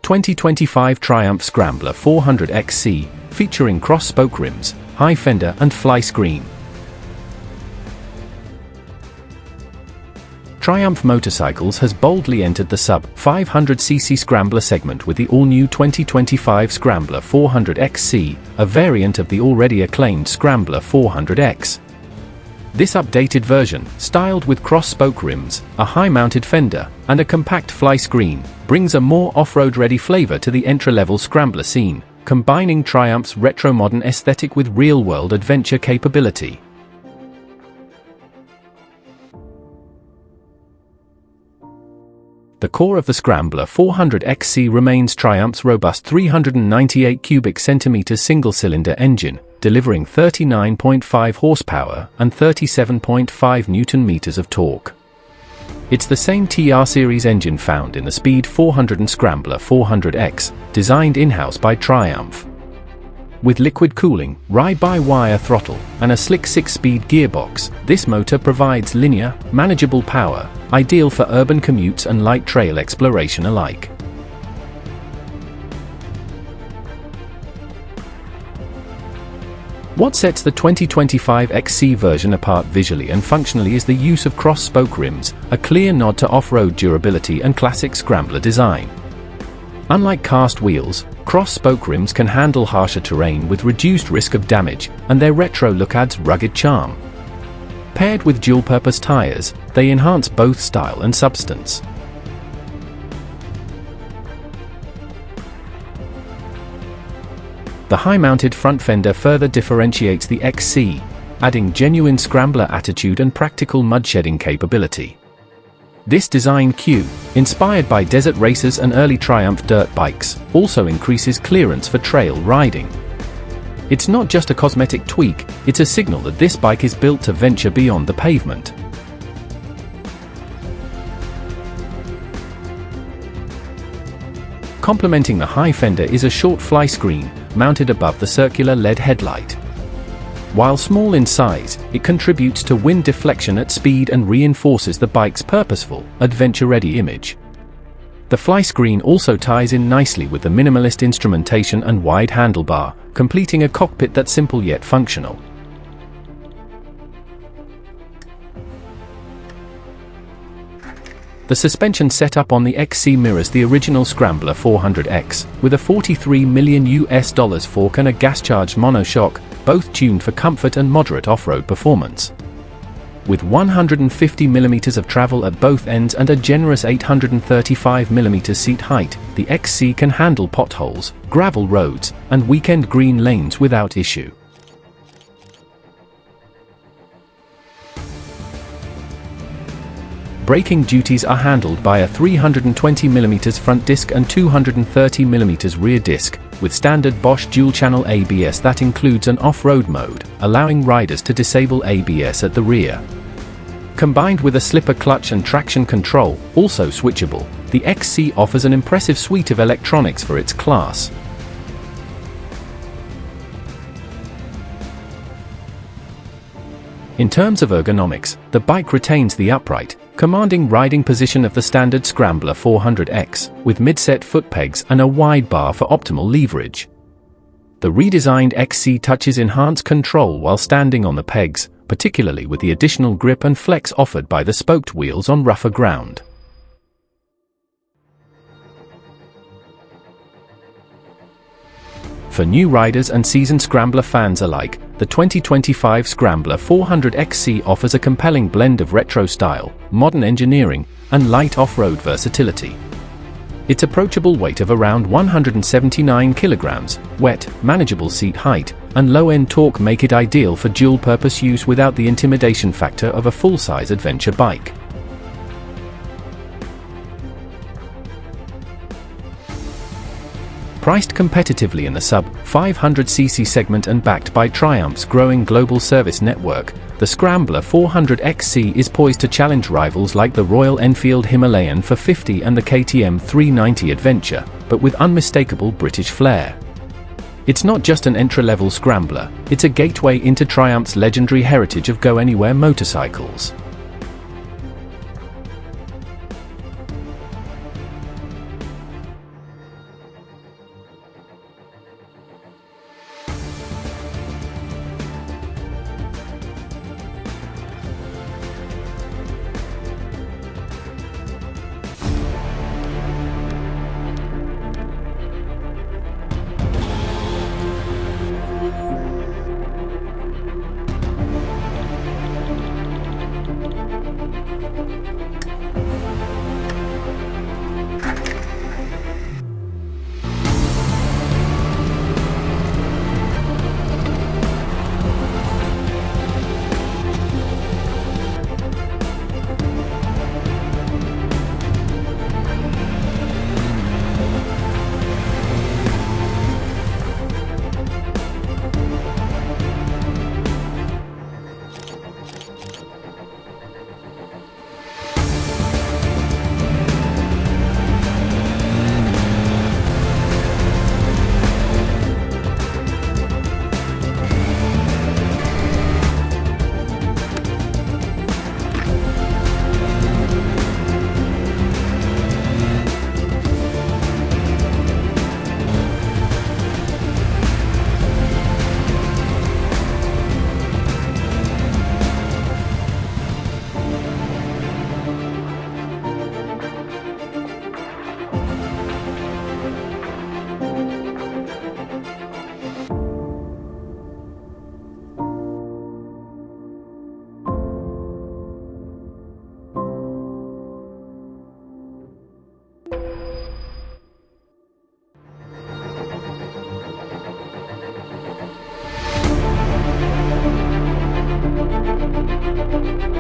2025 Triumph Scrambler 400XC, featuring cross-spoke rims, high fender and Flyscreen. Triumph Motorcycles has boldly entered the sub-500cc Scrambler segment with the all-new 2025 Scrambler 400XC, a variant of the already acclaimed Scrambler 400X. This updated version, styled with cross-spoke rims, a high-mounted fender, and a compact Flyscreen, brings a more off-road ready flavor to the entry-level Scrambler scene, combining Triumph's retro-modern aesthetic with real-world adventure capability. The core of the Scrambler 400XC remains Triumph's robust 398 cubic centimeters single-cylinder engine, delivering 39.5 horsepower and 37.5 Newton-meters of torque. It's the same TR series engine found in the Speed 400 and Scrambler 400X, designed in-house by Triumph. With liquid cooling, ride-by-wire throttle, and a slick 6-speed gearbox, this motor provides linear, manageable power, ideal for urban commutes and light trail exploration alike. What sets the 2025 XC version apart visually and functionally is the use of cross-spoke rims, a clear nod to off-road durability and classic Scrambler design. Unlike cast wheels, cross-spoke rims can handle harsher terrain with reduced risk of damage, and their retro look adds rugged charm. Paired with dual-purpose tires, they enhance both style and substance. The high-mounted front fender further differentiates the XC, adding genuine Scrambler attitude and practical mud-shedding capability. This design cue, inspired by desert racers and early Triumph dirt bikes, also increases clearance for trail riding. It's not just a cosmetic tweak, it's a signal that this bike is built to venture beyond the pavement. Complementing the high fender is a short Flyscreen, mounted above the circular LED headlight. While small in size, it contributes to wind deflection at speed and reinforces the bike's purposeful, adventure-ready image. The Flyscreen also ties in nicely with the minimalist instrumentation and wide handlebar, completing a cockpit that's simple yet functional. The suspension setup on the XC mirrors the original Scrambler 400X, with a $43 million fork and a gas-charged monoshock, both tuned for comfort and moderate off-road performance. With 150 mm of travel at both ends and a generous 835 mm seat height, the XC can handle potholes, gravel roads, and weekend green lanes without issue. Braking duties are handled by a 320 mm front disc and 230 mm rear disc, with standard Bosch dual-channel ABS that includes an off-road mode, allowing riders to disable ABS at the rear. Combined with a slipper clutch and traction control, also switchable, the XC offers an impressive suite of electronics for its class. In terms of ergonomics, the bike retains the upright, commanding riding position of the standard Scrambler 400X, with mid-set foot pegs and a wide bar for optimal leverage. The redesigned XC touches enhanced control while standing on the pegs, particularly with the additional grip and flex offered by the spoked wheels on rougher ground. For new riders and seasoned Scrambler fans alike, the 2025 Scrambler 400XC offers a compelling blend of retro style, modern engineering, and light off-road versatility. Its approachable weight of around 179 kilograms, wet, manageable seat height, and low-end torque make it ideal for dual-purpose use without the intimidation factor of a full-size adventure bike. Priced competitively in the sub-500cc segment and backed by Triumph's growing global service network, the Scrambler 400XC is poised to challenge rivals like the Royal Enfield Himalayan 450 and the KTM 390 Adventure, but with unmistakable British flair. It's not just an entry-level Scrambler, it's a gateway into Triumph's legendary heritage of go-anywhere motorcycles. you.